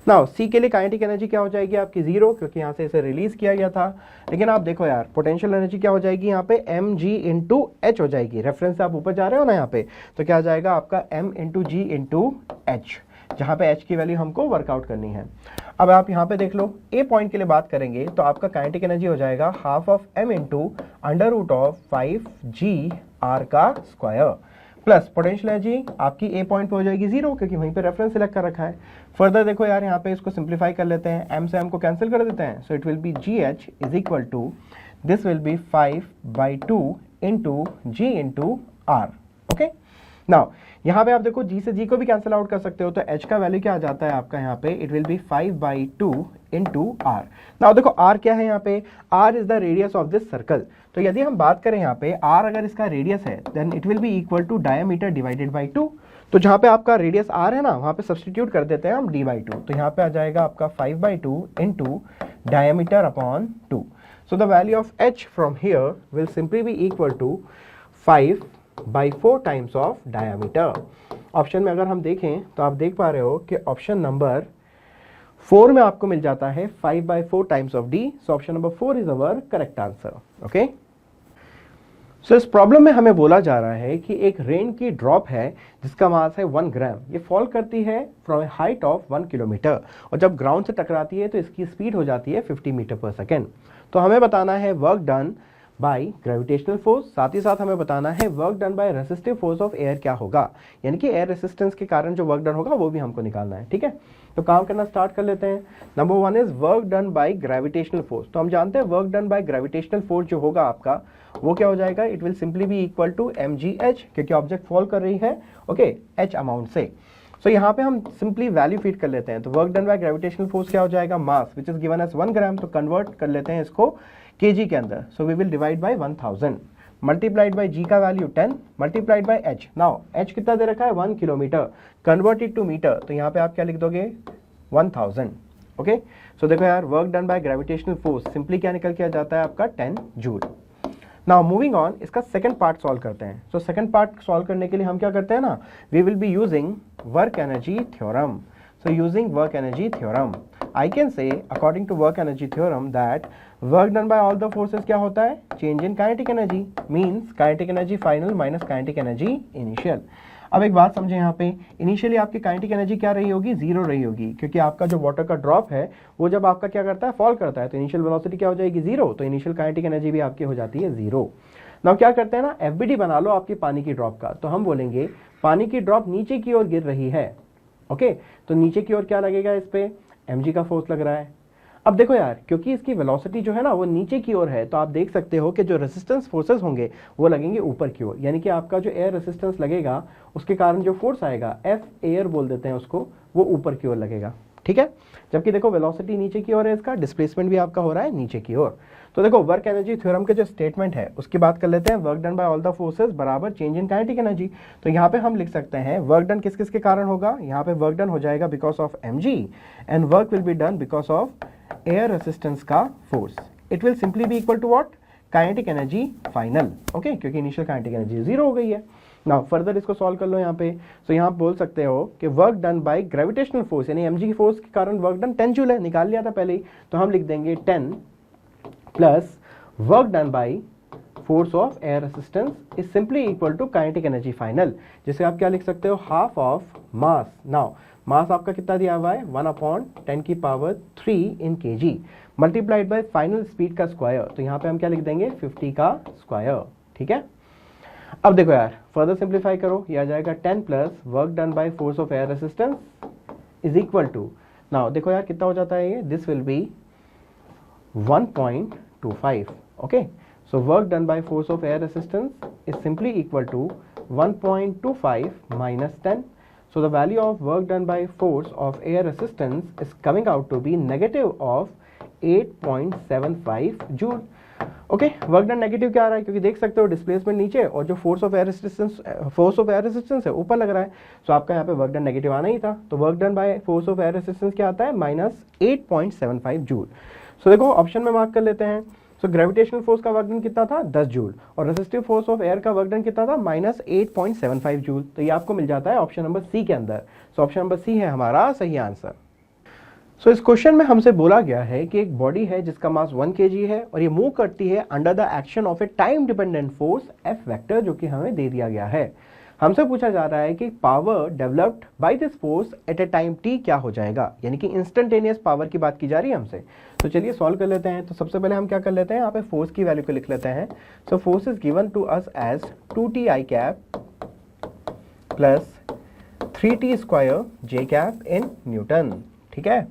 S1: now C के लिए kinetic energy क्या हो जाएगी आपकी 0, क्योंकि यहाँ से इसे रिलीज किया गया था। लेकिन आप देखो यार, पोटेंशियल एनर्जी क्या हो जाएगी यहाँ पे एम जी इंटू एच हो जाएगी। रेफरेंस से आप ऊपर जा रहे हो ना यहाँ पे, तो क्या आ जाएगा आपका M into G into H, जहाँ पे एच की वैल्यू हमको वर्कआउट करनी है। अब आप यहाँ पे देख लो, ए पॉइंट के लिए बात करेंगे तो आपका काइनेटिक एनर्जी हो जाएगा half of M into under root of 5g R का स्क्वायर, प्लस पोटेंशियल एनर्जी आपकी ए पॉइंट पे हो जाएगी 0, क्योंकि वहीं पे रेफरेंस सिलेक्ट कर रखा है। फर्दर देखो यार, यहाँ पे इसको सिंप्लीफाई कर लेते हैं, एम से एम को कैंसिल कर देते हैं। So it will be G H is equal to this will be 5/2 into G into R. Okay, now यहाँ पे आप देखो जी से जी को भी कैंसिल आउट कर सकते हो, तो h का वैल्यू क्या आ जाता है आपका यहाँ पे, it will be 5/2 into R. Now देखो r क्या है यहाँ पे, r is the radius of this circle. तो यदि हम बात करें यहाँ पे r अगर इसका रेडियस है, then it will be equal to diameter divided by 2। तो जहाँ पे आपका रेडियस r है ना, वहाँ पे सब्सटीट्यूट कर देते हैं हम d/2, तो यहाँ पे आ जाएगा आपका 5/2 into diameter upon 2। So the value of h from here will simply be equal to 5/4 times of diameter. Option में अगर हम देखें तो आप देख पा रहे हो कि ऑप्शन नंबर 4 में आपको मिल जाता है 5/4 times of d। So option number 4 is our correct answer. Okay, so इस प्रॉब्लम में हमें बोला जा रहा है कि एक रेन की ड्रॉप है जिसका मास है 1 ग्राम। ये फॉल करती है from a height of 1 kilometre, और जब ग्राउंड से टकराती है तो इसकी स्पीड हो जाती है 50 मीटर पर सेकेंड। तो हमें बताना है work done by gravitational force, साथ ही साथ हमें बताना है work done bye resistive force of air क्या होगा, यानी कि एयर रेसिस्टेंस के कारण जो वर्क डन होगा वो भी हमको निकालना है। ठीक है, तो काम करना स्टार्ट कर लेते हैं। Number 1 is work done by gravitational force. तो हम जानते हैं work done by gravitational force जो होगा आपका, वो क्या हो जाएगा, it will simply be equal to mgh, क्योंकि ऑब्जेक्ट फॉल कर रही है ओके h अमाउंट से। सो यहाँ पे हम सिंपली वैल्यू फीड कर लेते हैं। तो work done by gravitational force क्या हो जाएगा, mass which is given as 1 gram, तो कन्वर्ट कर लेते हैं इसको kg के अंदर। So we will divide by 1000 multiplied by g का value 10 multiplied by h। Now h कितना दे रखा है, 1 किलोमीटर, कन्वर्टेड टू मीटर, तो यहाँ पे आप क्या लिख दोगे 1000। ओके, सो देखो यार, work done by gravitational force simply क्या निकल के आ जाता है आपका 10 जूल। नाउ मूविंग ऑन, इसका सेकंड पार्ट सॉल्व करते हैं। सो सेकंड पार्ट सॉल्व करने के लिए हम क्या करते हैं ना, we will be using work energy theorem. So using work energy theorem, I can say according to work energy theorem that work done by all the forces क्या होता है, change in kinetic energy, means kinetic energy final minus kinetic energy initial. अब एक बात समझे, यहाँ पे initially आपकी काइनेटिक एनर्जी क्या रही होगी, 0 रही होगी, क्योंकि आपका जो वाटर का ड्रॉप है वो जब आपका क्या करता है, फॉल करता है, तो इनिशियल वेलोसिटी क्या हो जाएगी 0, तो इनिशियल काइनेटिक एनर्जी भी आपकी हो जाती है 0। नाउ क्या करते हैं ना, एफबीडी बना लो आपकी पानी की ड्रॉप का, तो हम बोलेंगे पानी की ड्रॉप नीचे की ओर गिर रही है। ओके, तो नीचे की ओर क्या लगेगा, इस पे mg का फोर्स लग रहा है। अब देखो यार, क्योंकि इसकी वेलोसिटी जो है ना वो नीचे की ओर है, तो आप देख सकते हो कि जो रेसिस्टेंस फोर्सेस होंगे वो लगेंगे ऊपर की ओर, यानी कि आपका जो एयर रेसिस्टेंस लगेगा उसके कारण जो फोर्स आएगा, एफ एयर बोल देते हैं उसको, वो ऊपर की ओर लगेगा। ठीक है, जबकि देखो वेलोसिटी नीचे की ओर है, इसका डिस्प्लेसमेंट भी आपका हो रहा है नीचे की ओर। तो देखो वर्क एनर्जी थ्योरम के जो स्टेटमेंट है उसकी बात कर लेते हैं, work done by all the forces बराबर चेंज इन काइनेटिक एनर्जी। तो यहाँ पे हम लिख सकते हैं वर्क डन किस किस के कारण होगा, यहाँ पे वर्क डन हो जाएगा because of mg and work will be done because of air resistance का force. It will simply be equal to what, kinetic energy final. Okay, क्योंकि इनिशियल काइनेटिक एनर्जी 0 हो गई है। नाउ फर्दर इसको solve कर लो यहाँ पे। सो यहाँ बोल सकते हो कि work done by gravitational force, यानी mg की फोर्स के कारण वर्क डन 10 जूल है, निकाल लिया था पहले ही, तो हम लिख देंगे 10 plus work done by force of air resistance is simply equal to kinetic energy final, जिसे आप क्या लिख सकते हो, half of mass. Now mass आपका कितना दिया हुआ है, 1/10⁻³ in kg multiplied by final speed का स्क्वायर, तो यहाँ पे हम क्या लिख देंगे 50 का स्क्वायर। ठीक है, अब देखो यार फर्दर सिंप्लीफाई करो, ये आ जाएगा 10 plus work done by force of air resistance is equal to, now देखो यार कितना हो जाता है ये, this will be 1.25। Okay, so work done by force of air resistance is simply equal to 1.25 minus 10. So the value of work done by force of air resistance is coming out to be negative of 8.75 joule. Okay, work done negative क्या आ रहा है, क्योंकि देख सकते हो displacement नीचे और जो फोर्स ऑफ एयर रेसिस्टेंस है ऊपर लग रहा है, सो आपका यहाँ पे वर्क डन नेगेटिव आना ही था। तो work done by force of air resistance क्या आता है, -8.75 जूल। सो देखो ऑप्शन में मार्क कर लेते हैं। सो ग्रेविटेशनल फोर्स का वर्क डन कितना था 10 जूल और रेसिस्टिव फोर्स ऑफ एयर का वर्क डन कितना था -8.75 जूल। तो ये आपको मिल जाता है ऑप्शन नंबर सी के अंदर। सो ऑप्शन नंबर सी है हमारा सही आंसर। सो इस क्वेश्चन में हमसे बोला गया है कि एक बॉडी है जिसका मास 1 kg है और ये मूव करती है under the action of A time dependent force F vector, जो कि हमें दे दिया गया है। हमसे पूछा जा रहा है कि power developed by this force at A time T क्या हो जाएगा, यानी कि इंस्टेंटेनियस पावर की बात की जा रही है हमसे। तो चलिए सॉल्व कर लेते हैं। तो सबसे पहले हम क्या कर लेते हैं, यहाँ पे फोर्स की वैल्यू को लिख लेते हैं। So force is given to us as 2t i cap plus 3t square j cap in newton. ठीक है,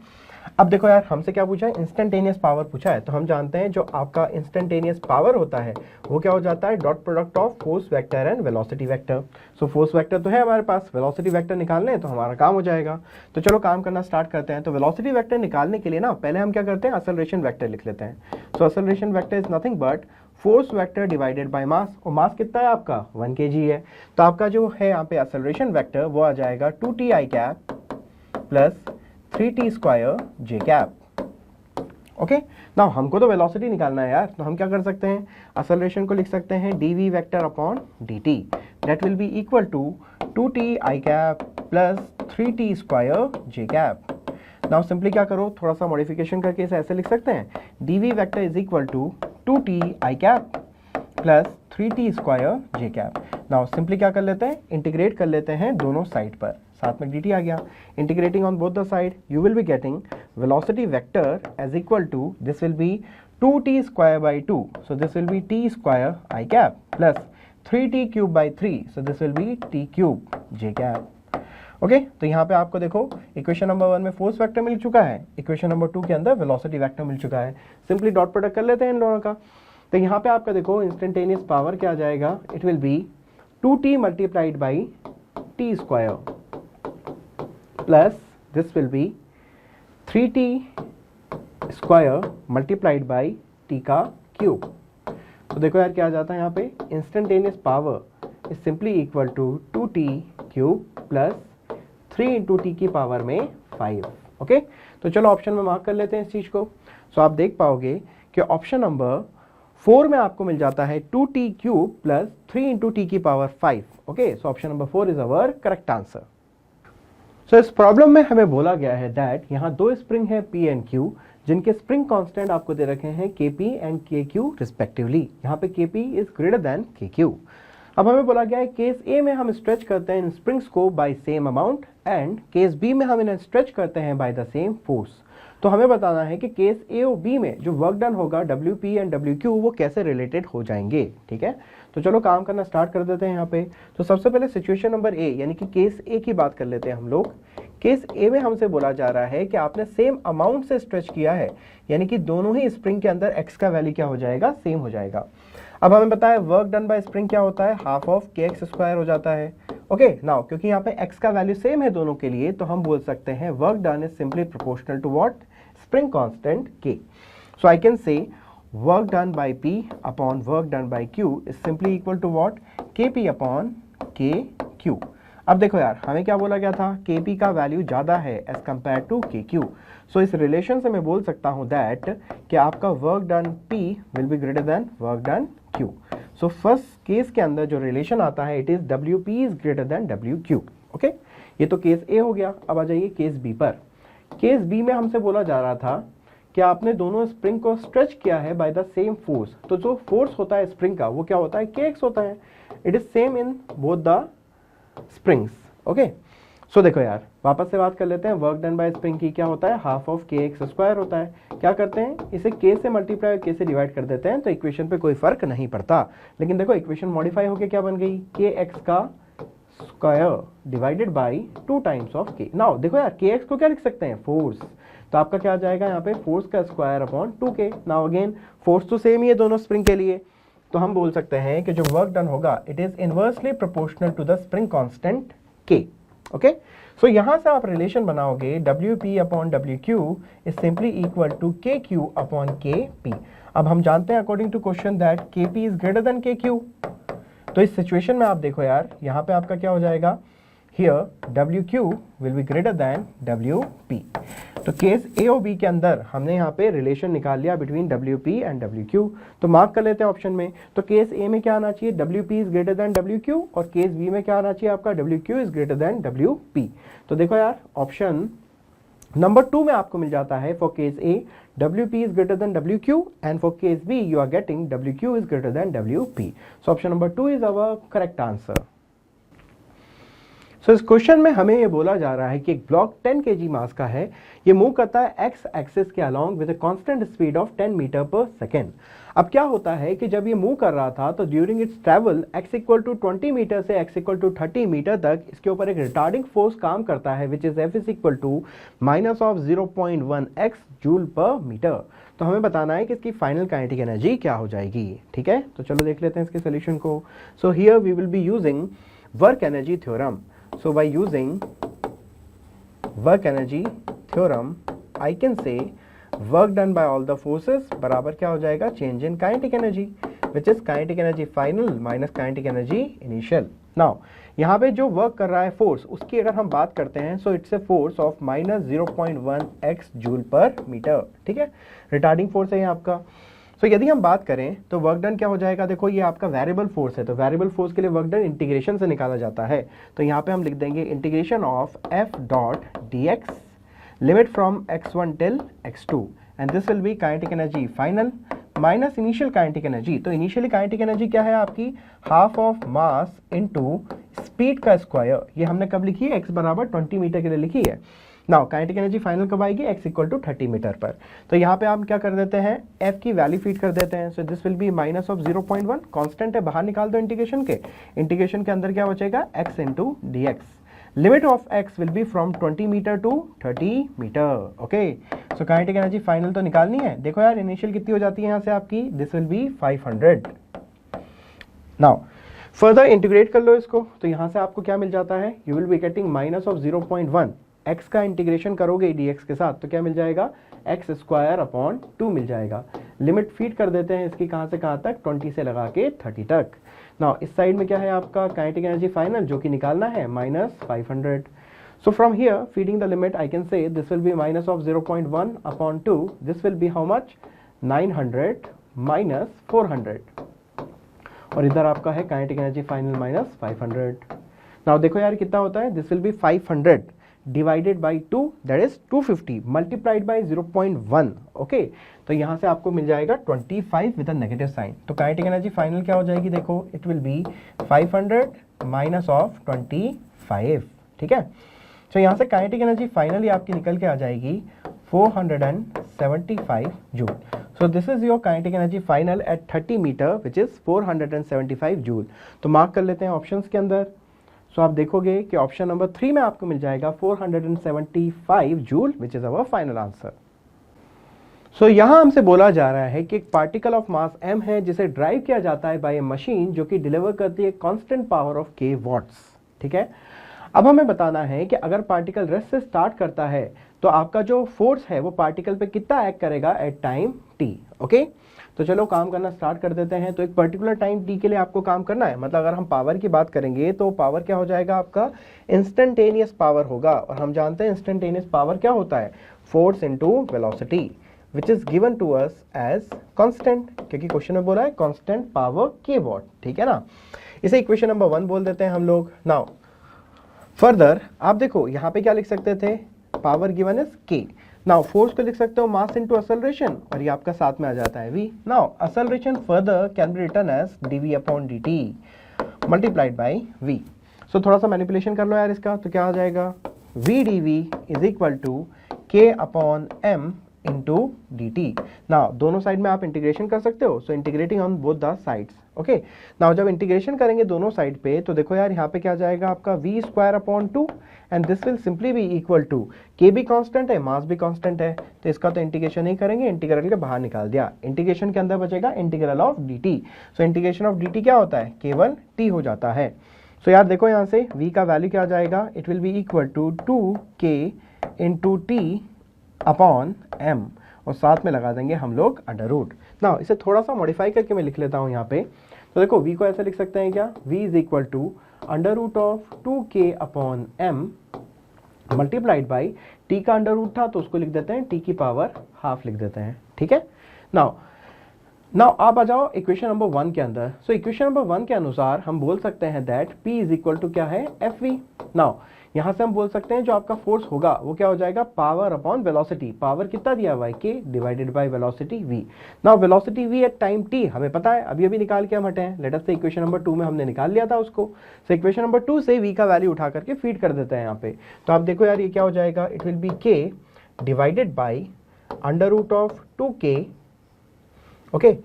S1: अब देखो यार हमसे क्या पूछा है, इंस्टेंटेनियस पावर पूछा है। तो हम जानते हैं जो आपका इंस्टेंटेनियस पावर होता है वो क्या हो जाता है, dot product of force vector and velocity vector. So force vector तो है हमारे पास, वेलोसिटी वेक्टर निकालने हैं तो हमारा काम हो जाएगा। तो चलो काम करना स्टार्ट करते हैं। तो वेलोसिटी वेक्टर निकालने के लिए ना पहले हम क्या करते हैं, एक्सेलरेशन वेक्टर लिख लेते हैं। So acceleration vector is nothing but force vector divided by mass, और मास कितना है आपका 1 kg है। तो आपका जो है यहाँ पे एक्सेलरेशन वेक्टर वो आ जाएगा 2t i cap plus 3t square j cap. Okay, now हमको तो वेलोसिटी निकालना है यार, तो हम क्या कर सकते हैं, एक्सेलरेशन को लिख सकते हैं dv vector upon dt, that will be equal to 2t i cap plus 3t square j cap. Now simply क्या करो, थोड़ा सा मॉडिफिकेशन करके इसे ऐसे लिख सकते हैं, dv vector is equal to 2t i cap plus 3t square j cap. Now simply क्या कर लेते हैं, इंटीग्रेट कर लेते हैं दोनों साइड पर, साथ में dt आ गया। Integrating on both the side you will be getting velocity vector as equal to, this will be 2t square by 2, so this will be t square i cap plus 3t cube by 3, so this will be t cube j cap. Okay, तो यहाँ पे आपको देखो equation number 1 में force vector मिल चुका है, equation number 2 के अंदर वेलोसिटी वेक्टर मिल चुका है। सिंपली डॉट प्रोडक्ट कर लेते हैं इन दोनों का। तो यहाँ पे आपका देखो इंस्टेंटेनियस पावर क्या आ जाएगा, it will be 2t multiplied by t square plus this will be 3t square multiplied by t का क्यूब। तो देखो यार क्या आ जाता है यहाँ पे, instantaneous power is simply equal to 2t cube plus 3 into T की पावर में 5। ओके, तो चलो ऑप्शन में मार्क कर लेते हैं इस चीज को। सो आप देख पाओगे कि ऑप्शन नंबर 4 में आपको मिल जाता है 2t cube plus 3 into T की power 5। Okay, so option number 4 is our correct answer. So इस प्रॉब्लम में हमें बोला गया है दैट यहाँ दो स्प्रिंग है P एंड Q, जिनके स्प्रिंग कांस्टेंट आपको दे रखे हैं Kp एंड Kq रिस्पेक्टिवली। यहाँ पे Kp is greater than Kq। अब हमें बोला गया है केस ए में हम स्ट्रेच करते हैं इन स्प्रिंग्स को by same amount and case B में हम इन्हें स्ट्रेच करते हैं बाय द सेम फोर्स। तो हमें बताना है कि केस ए और बी में जो वर्क डन होगा WP एंड WQ वो कैसे रिलेटेड हो जाएंगे। ठीक है, तो चलो काम करना स्टार्ट कर देते हैं यहाँ पे। तो सबसे पहले सिचुएशन नंबर ए यानी कि केस ए की बात कर लेते हैं हम लोग। केस ए में हमसे बोला जा रहा है कि आपने सेम अमाउंट से स्ट्रेच किया है, यानी कि दोनों ही स्प्रिंग के अंदर एक्स का वैल्यू क्या हो जाएगा, सेम हो जाएगा। अब हमें पता है वर्क डन बाय स्प्रिंग क्या होता है, हाफ ऑफ kx स्क्वायर हो जाता है। ओके, नाउ क्योंकि यहाँ पे x का वैल्यू सेम है दोनों के लिए, तो हम बोल सकते हैं work done is simply proportional to what, spring constant k। So I can say work done by p upon work done by q is simply equal to what, kp upon kq। अब देखो यार हमें क्या बोला गया था, kp का value ज्यादा है एज कंपेयर टू kq। सो इस रिलेशन से मैं बोल सकता हूं दैट कि आपका work done p will be greater than work done q। So first case के अंदर जो रिलेशन आता है it is WP is greater then WQ। Okay, ये तो केस ए हो गया। अब आ जाइए केस बी पर। केस बी में हमसे बोला जा रहा था कि आपने दोनों स्प्रिंग को स्ट्रेच किया है बाय द सेम फोर्स। तो जो फोर्स होता है स्प्रिंग का वो क्या होता है, kx होता है। It is same in both the springs. Okay, so देखो यार वापस से बात कर लेते हैं, वर्क डन बाय स्प्रिंग की क्या होता है, हाफ ऑफ kx स्क्वायर होता है। क्या करते हैं, इसे k से मल्टीप्लाई और k से डिवाइड कर देते हैं, तो इक्वेशन पे कोई फर्क नहीं पड़ता। लेकिन देखो इक्वेशन मॉडिफाई होके क्या बन गई, kx का square divided by 2 times of k। Now देखो यार kx को क्या लिख सकते हैं, फोर्स। तो आपका क्या आ जाएगा यहाँ पे, फोर्स का square upon 2k। Now again force तो सेम ही है दोनों स्प्रिंग के लिए, तो हम बोल सकते हैं कि जो वर्क डन होगा it is inversely proportional to the spring constant k। Okay, so यहां से आप रिलेशन बनाओगे WP upon WQ is simply equal to KQ upon KP। अब हम जानते हैं according to question that KP is greater than KQ। तो इस सिचुएशन में आप देखो यार यहाँ पे आपका क्या हो जाएगा, here WQ will be greater than WP। तो केस ए और बी के अंदर हमने यहाँ पे रिलेशन निकाल लिया बिटवीन WP एंड WQ। तो मार्क कर लेते हैं ऑप्शन में। तो केस ए में क्या आना चाहिए, WP is greater then WQ, और केस बी में क्या आना चाहिए आपका, WQ is greater then WP। तो देखो यार ऑप्शन नंबर 2 में आपको मिल जाता है for case A WP is greater than WQ, and for case B you are getting WQ is greater than WP. So option number 2 is our correct answer. So इस question में हमें ये बोला जा रहा है कि एक ब्लॉक 10 kg मास का है, ये मूव करता है x एक्सिस के along with a constant speed of 10 metre पर सेकेंड। अब क्या होता है कि जब ये मूव कर रहा था तो during its travel x equal to 20 metre से x इक्वल टू 30 मीटर तक इसके ऊपर एक रिटार्डिंग फोर्स काम करता है which is F is equal to minus of 0.1 x joule पर मीटर। तो हमें बताना है कि इसकी फाइनल काइनेटिक एनर्जी क्या हो जाएगी। ठीक है, तो चलो देख लेते हैं इसके सोल्यूशन को। So here we will be using work energy theorem. So by using work energy theorem, I can say work done by all the forces बराबर क्या हो जाएगा, change in kinetic energy, which is kinetic energy final minus kinetic energy initial. Now यहाँ पे जो work कर रहा है फोर्स, उसकी अगर हम बात करते हैं so it's a force of minus 0.1 x joule पर मीटर। ठीक है, रिटार्डिंग फोर्स है ये आपका। तो यदि हम बात करें तो वर्क डन क्या हो जाएगा, देखो ये आपका वेरिएबल फोर्स है, तो वेरिएबल फोर्स के लिए वर्क डन इंटीग्रेशन से निकाला जाता है। तो यहाँ पे हम लिख देंगे integration of f dot dx limit from x1 till x2 and this will B kinetic energy final minus initial kinetic energy. तो इनिशियली काइनेटिक एनर्जी क्या है आपकी, half of mass into speed का स्क्वायर। ये हमने कब लिखी है, x बराबर 20 मीटर के लिए लिखी है। नाउ काइनेटिक एनर्जी फाइनल कब आएगी, x इक्वल टू 30 मीटर पर। तो यहाँ पे हम क्या कर देते हैं, f की वैल्यू फीड कर देते हैं। सो this will B minus of 0.1, constant है, बाहर निकाल दो इंटीग्रेशन के। इंटीग्रेशन के अंदर क्या बचेगा, x into dx। Limit of x will be from 20 metre to 30 metre. Okay, so kinetic energy final तो निकालनी है। देखो यार इनिशियल कितनी हो जाती है यहाँ से आपकी, this will B 500। Now further integrate कर लो इसको, तो यहाँ से आपको क्या मिल जाता है, you will be getting minus of 0.1, x का इंटीग्रेशन करोगे dx के साथ तो क्या मिल जाएगा, x स्क्वायर अपॉन 2 मिल जाएगा। लिमिट फीड कर देते हैं इसकी कहाँ से कहाँ तक, 20 से लगा के 30 तक। नाउ इस साइड में क्या है आपका काइनेटिक एनर्जी फाइनल जो कि निकालना है minus 500। So from here feeding the limit I can से this will B minus of 0.1 upon 2, this will B how much, 900 minus 400, और इधर आपका है kinetic energy final minus 500। Now देखो यार कितना होता है, this will B 500 divided by 2 that is 250 multiplied by 0.1। Okay, तो यहां से आपको मिल जाएगा 25 विद अ नेगेटिव साइन। तो काइनेटिक एनर्जी फाइनल क्या हो जाएगी, देखो it will B 500 minus of 25। ठीक है, तो यहां से काइनेटिक एनर्जी फाइनली आपकी निकल के आ जाएगी 475 joule. So this is your kinetic energy final at 30 metre which is 475 joule. तो मार्क कर लेते हैं ऑप्शंस के अंदर। सो आप देखोगे कि ऑप्शन नंबर 3 में आपको मिल जाएगा 475 joule which is our final answer. So यहां हमसे बोला जा रहा है कि एक पार्टिकल ऑफ मास m है जिसे ड्राइव किया जाता है बाय ए मशीन जो कि डिलीवर करती है constant power of k watts. ठीक है, अब हमें बताना है कि अगर पार्टिकल रेस्ट से स्टार्ट करता है तो आपका जो फोर्स है वो पार्टिकल पे कितना एक्ट करेगा एट टाइम t। ओके, तो चलो काम करना स्टार्ट कर देते हैं। तो एक पर्टिकुलर टाइम t के लिए आपको काम करना है, मतलब अगर हम पावर की बात करेंगे तो पावर क्या हो जाएगा आपका, इंस्टेंटेनियस पावर होगा। और हम जानते हैं इंस्टेंटेनियस पावर क्या होता है, force into velocity which is given to us as constant, क्योंकि क्वेश्चन में बोला है कांस्टेंट पावर k वॉट। ठीक है ना, इसे इक्वेशन नंबर 1 बोल देते हैं हम लोग। नाउ फर्दर आप देखो यहाँ पे क्या लिख सकते थे, power given is k। Now force को लिख सकते हो मास इनटू एक्सेलरेशन, और ये आपका साथ में आ जाता है v। Now acceleration further can be written as dv upon dt multiplied by v। So थोड़ा सा मैनिपुलेशन कर लो यार इसका, तो क्या आ जाएगा, v dv is equal to k upon m into dt। Now दोनों साइड में आप इंटीग्रेशन कर सकते हो, so integrating on both the sides. Okay, now जब इंटीग्रेशन करेंगे दोनों साइड पे तो देखो यार यहाँ पे क्या जाएगा आपका v square upon 2 and this will simply be equal to k भी कांस्टेंट है, मास भी कांस्टेंट है, तो इसका तो इंटीग्रेशन नहीं करेंगे, इंटीग्रल के बाहर निकाल दिया। इंटीग्रेशन के अंदर बचेगा integral of dt। So integration of dt क्या होता है, केवल t हो जाता है। सो यार देखो यहाँ से v का वैल्यू क्या आ जाएगा, it will be equal to 2k into t upon m, और साथ में लगा देंगे हम लोग अंडर रूट। ना इसे थोड़ा सा मॉडिफाई करके मैं लिख लेता हूँ यहाँ पे। तो देखो v को ऐसे लिख सकते हैं क्या, v is equal to under root of 2k upon m multiplied by T का अंडर रूट था तो उसको लिख देते हैं टी की पावर हाफ लिख देते हैं, ठीक है। नाउ आप आ जाओ इक्वेशन नंबर 1 के अंदर। सो इक्वेशन नंबर 1 के अनुसार हम बोल सकते हैं that P is equal to क्या है, FV। नाउ यहां से हम बोल सकते हैं जो आपका फोर्स होगा वो क्या हो जाएगा, पावर अपॉन वेलोसिटी। पावर कितना दिया हुआ है, K divided by velocity V। Now velocity V at time t हमें पता है, अभी निकाल के हम हटे हैं। लेट अस से इक्वेशन नंबर 2 में हमने निकाल लिया था उसको। सो इक्वेशन नंबर 2 से V का वैल्यू उठा करके फीड कर देते हैं यहाँ पे। तो आप देखो यार ये क्या हो जाएगा, it will be K divided by under root of 2K, okay,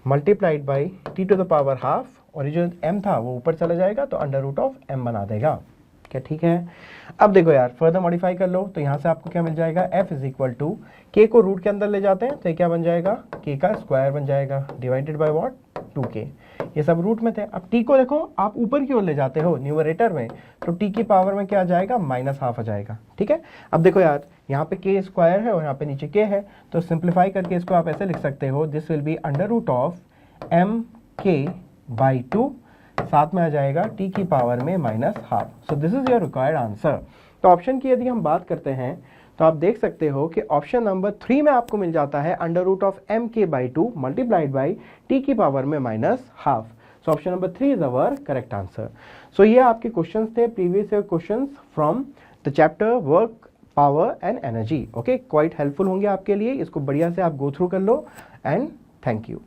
S1: multiplied by T to the power half, और ये जो m था वो ऊपर चला जाएगा तो अंडर रूट ऑफ m बना देगा, क्या ठीक है। अब देखो यार फर्दर मॉडिफाई कर लो तो यहाँ से आपको क्या मिल जाएगा, f is equal to k को रूट के अंदर ले जाते हैं तो ये क्या बन जाएगा, k का स्क्वायर बन जाएगा डिवाइडेड बाय व्हाट, 2k। ये सब रूट में थे। अब t को देखो आप ऊपर की ओर ले जाते हो न्यूमरेटर में तो t की पावर में क्या आ जाएगा, -12 आ जाएगा, ठीक है। अब देखो यार यहाँ पे k स्क्वायर है और यहाँ पे नीचे k है तो सिंप्लीफाई करके इसको आप ऐसे लिख सकते हो, this will be under root of mk/2, साथ में आ जाएगा t की पावर में -12। So this is your required answer. तो ऑप्शन की यदि हम बात करते हैं तो आप देख सकते हो कि ऑप्शन नंबर 3 में आपको मिल जाता है under root of mk/2 multiplied by t की पावर में -12। So option number 3 is our correct answer. So ये आपके क्वेश्चंस थे, previous year questions from the chapter work power and energy. Okay, quite helpful होंगे आपके लिए, इसको बढ़िया से आप गो थ्रू कर लो एंड थैंक यू।